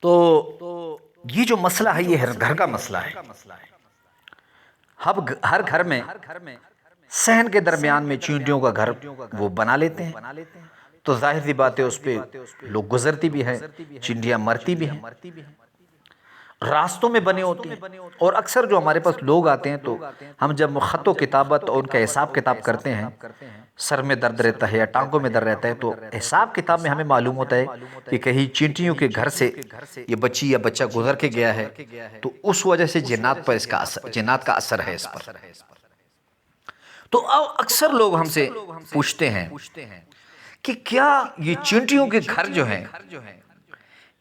تو یہ جو مسئلہ ہے یہ گھر کا مسئلہ ہے. اب ہر گھر میں صحن کے درمیان میں چینٹیوں کا گھر وہ بنا لیتے ہیں. تو ظاہر سی بات ہے اس پہ لوگ گزرتی بھی ہیں، چینٹیاں مرتی بھی ہیں، راستوں میں بنے ہوتے ہیں. اور اکثر جو ہمارے پاس لوگ آتے ہیں تو ہم جب خط و کتابت اور ان کا حساب کتاب کرتے ہیں، سر میں درد رہتا ہے یا ٹانگوں میں درد رہتا ہے، تو حساب کتاب میں ہمیں معلوم ہوتا ہے کہ کہیں چینٹیوں کے گھر سے یہ بچی یا بچہ گزر کے گیا ہے تو اس وجہ سے جنات پر جنات کا اثر ہے اس پر. تو اکثر لوگ ہم سے پوچھتے ہیں کہ کیا یہ چینٹیوں کے گھر جو ہیں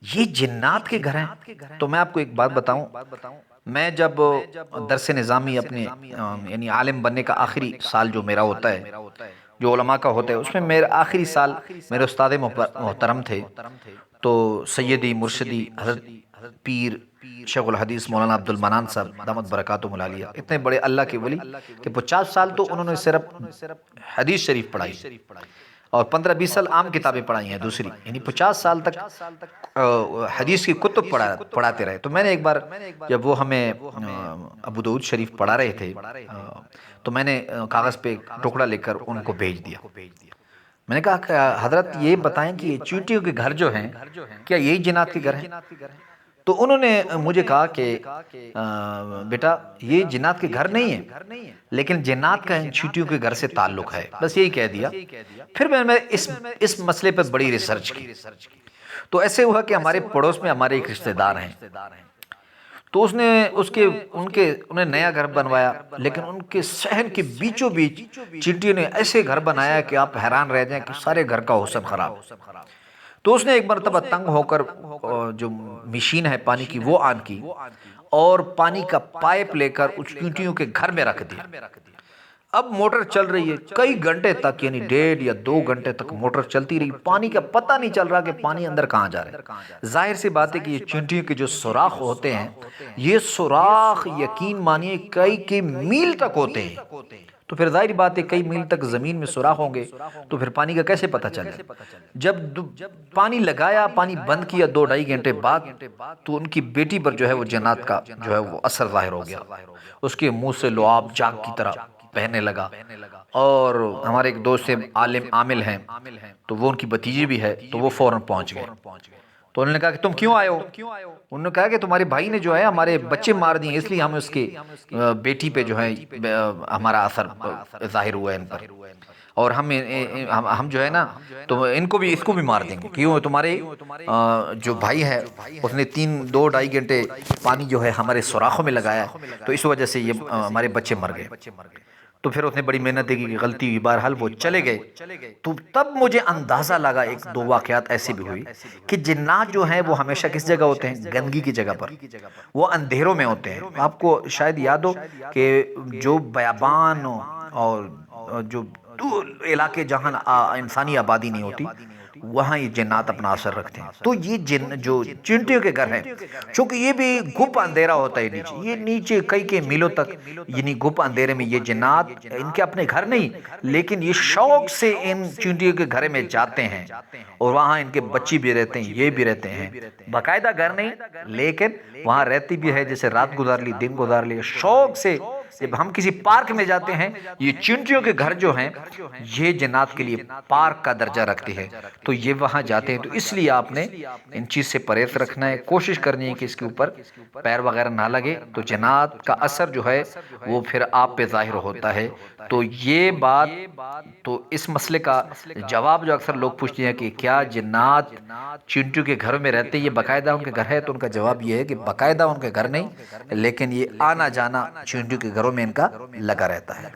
یہ جنات کے گھر ہیں؟ تو میں آپ کو ایک بات بتاؤں، میں جب درس نظامی اپنے یعنی عالم بننے کا آخری سال جو میرا ہوتا ہے، جو علماء کا ہوتا ہے، اس میں میرا آخری سال میرے استاد محترم تھے تو سیدی مرشدی حضرت پیر شیخ الحدیث مولانا عبد المنان صاحب دامت برکاتہم العالیہ، اتنے بڑے اللہ کے ولی کہ 50 سال تو انہوں نے صرف حدیث شریف پڑھائی اور 15-20 سال عام کتابیں پڑھائی ہیں دوسری، یعنی 50 سال تک حدیث کی کتب پڑھاتے رہے. تو میں نے ایک بار جب وہ ہمیں ابو داؤد شریف پڑھا رہے تھے تو میں نے کاغذ پہ ٹکڑا لکھ کر ان کو بھیج دیا. میں نے کہا کہ حضرت یہ بتائیں کہ یہ چینٹیوں کے گھر جو ہیں کیا یہی جنات کے گھر ہیں؟ تو انہوں نے مجھے کہا کہ بیٹا یہ جنات کے گھر نہیں ہیں لیکن جنات کا ان چینٹیوں کے گھر سے تعلق ہے، بس یہی کہہ دیا. پھر میں اس مسئلے پر بڑی ریسرچ کی تو ایسے ہوا کہ ہمارے پڑوس میں ہمارے ایک رشتہ دار ہیں، تو انہیں نیا گھر بنوایا لیکن ان کے صحن کے بیچوں بیچ چینٹیوں نے ایسے گھر بنایا کہ آپ حیران رہ جائیں کہ سارے گھر کا حسن خراب. تو اس نے ایک مرتبہ تنگ ہو کر جو مشین ہے پانی کی وہ آن کی اور پانی کا پائپ لے کر اس چینٹیوں کے گھر میں رکھ دیا. اب موٹر چل رہی ہے کئی گھنٹے تک، یعنی 1.5 یا 2 گھنٹے تک موٹر چلتی رہی، پانی کا پتہ نہیں چل رہا کہ پانی اندر کہاں جا رہا ہے. ظاہر سی بات ہے کہ یہ چینٹیوں کے جو سوراخ ہوتے ہیں یہ سوراخ یقین مانیے کئی میل تک ہوتے ہیں. تو پھر ظاہری بات ہے کئی میل تک زمین میں سوراخ ہوں گے تو پھر پانی کا کیسے پتہ چلے؟ جب پانی لگایا، پانی بند کیا 2-2.5 گھنٹے بعد، تو ان کی بیٹی پر جو ہے وہ جنات کا جو ہے وہ اثر ظاہر ہو گیا. اس کے منہ سے لعاب جاگ کی طرح بہنے لگا. اور ہمارے ایک دوست عالم عامل ہیں تو وہ ان کی بھتیجی بھی ہے تو وہ فوراً پہنچ گئے. تو انہوں نے کہا کہ تم کیوں آئے ہو؟ انہوں نے کہا کہ تمہارے بھائی نے جو ہے ہمارے بچے مار دیے اس لیے ہم اس کی بیٹی پہ جو ہے ہمارا اثر ظاہر ہوا ہے ان پر، اور ہم جو ہے نا تو اس کو بھی مار دیں گے. کیوں؟ تمہارے جو بھائی ہے اس نے 2-2.5 گھنٹے پانی جو ہے ہمارے سوراخوں میں لگایا تو اس وجہ سے یہ ہمارے بچے مر گئے. تو پھر اس نے بڑی محنت کی کہ غلطی ہوئی، بہرحال وہ چلے گئے. تو تب مجھے اندازہ لگا، 1-2 واقعات ایسی بھی ہوئی کہ جنات جو ہیں وہ ہمیشہ کس جگہ ہوتے ہیں؟ گندگی کی جگہ پر، وہ اندھیروں میں ہوتے ہیں. آپ کو شاید یاد ہو کہ جو بیابان اور جو دور علاقے جہاں انسانی آبادی نہیں ہوتی وہاں یہ جنات اپنا اثر رکھتے ہیں. تو یہ جو چینٹیوں کے گھر ہیں چونکہ یہ بھی گھپ اندھیرا ہوتا ہے نیچے، یہ نیچے کئی میلوں تک یعنی گھپ اندھیرے میں یہ جنات ان کے اپنے گھر نہیں لیکن یہ شوق سے ان چینٹیوں کے گھر میں جاتے ہیں اور وہاں ان کے بچی بھی رہتے ہیں، یہ بھی رہتے ہیں. باقاعدہ گھر نہیں لیکن وہاں رہتی بھی ہے، جیسے رات گزار لی دن گزار لی. شوق سے جب ہم کسی پارک میں جاتے ہیں یہ چینٹیوں کے گھر جو ہیں یہ جنات کے لیے پارک کا درجہ رکھتے ہیں تو یہ وہاں جاتے ہیں. تو اس لیے آپ نے ان چیز سے پرہیز رکھنا ہے، کوشش کرنی ہے کہ اس کے اوپر پیر وغیرہ نہ لگے تو جنات کا اثر جو ہے وہ پھر آپ پہ ظاہر ہوتا ہے. تو یہ بات تو اس مسئلے کا جواب جو اکثر لوگ پوچھتے ہیں کہ کیا جنات چینٹیوں کے گھر میں رہتے ہیں، یہ باقاعدہ ان کے گھر ہے؟ تو ان کا جواب یہ ہے کہ باقاعدہ ان کے گھر نہیں لیکن یہ آنا جانا چینٹیوں کے گھروں میں ان کا لگا رہتا ہے.